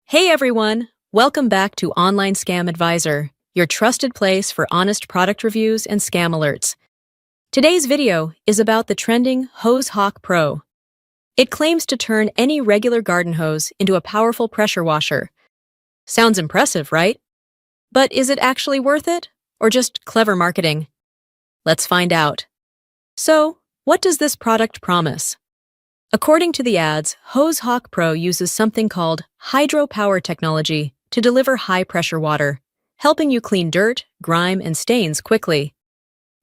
Hey everyone! Welcome back to Online Scam Advisor, your trusted place for honest product reviews and scam alerts. Today's video is about the trending Hose Hawk Pro. It claims to turn any regular garden hose into a powerful pressure washer. Sounds impressive, right? But is it actually worth it? Or just clever marketing? Let's find out. So, what does this product promise? According to the ads, Hose Hawk Pro uses something called hydropower technology to deliver high-pressure water, helping you clean dirt, grime, and stains quickly.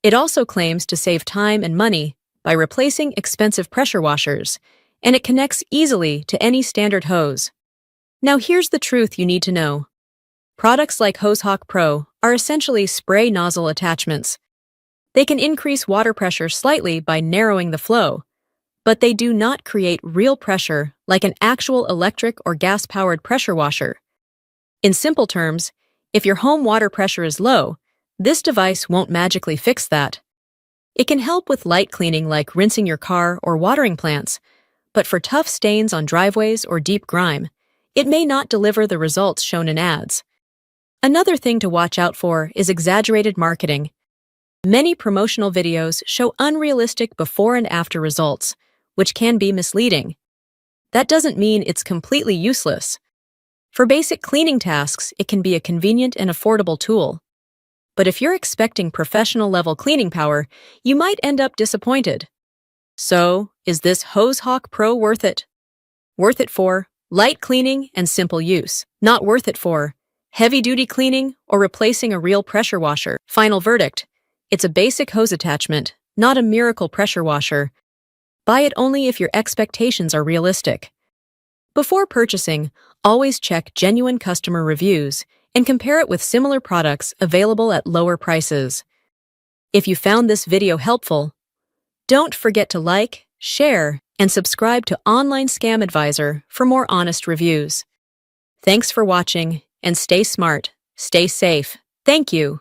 It also claims to save time and money by replacing expensive pressure washers, and it connects easily to any standard hose. Now here's the truth you need to know. Products like Hose Hawk Pro are essentially spray nozzle attachments. They can increase water pressure slightly by narrowing the flow, but they do not create real pressure like an actual electric or gas-powered pressure washer. In simple terms, if your home water pressure is low, this device won't magically fix that. It can help with light cleaning like rinsing your car or watering plants, but for tough stains on driveways or deep grime, it may not deliver the results shown in ads. Another thing to watch out for is exaggerated marketing. Many promotional videos show unrealistic before and after results, which can be misleading. That doesn't mean it's completely useless. For basic cleaning tasks, it can be a convenient and affordable tool. But if you're expecting professional-level cleaning power, you might end up disappointed. So, is this Hose Hawk Pro worth it? Worth it for light cleaning and simple use. Not worth it for heavy-duty cleaning or replacing a real pressure washer. Final verdict: it's a basic hose attachment, not a miracle pressure washer. Buy it only if your expectations are realistic. Before purchasing, always check genuine customer reviews and compare it with similar products available at lower prices. If you found this video helpful, don't forget to like, share, and subscribe to Online Scam Advisor for more honest reviews. Thanks for watching, and stay smart, stay safe. Thank you.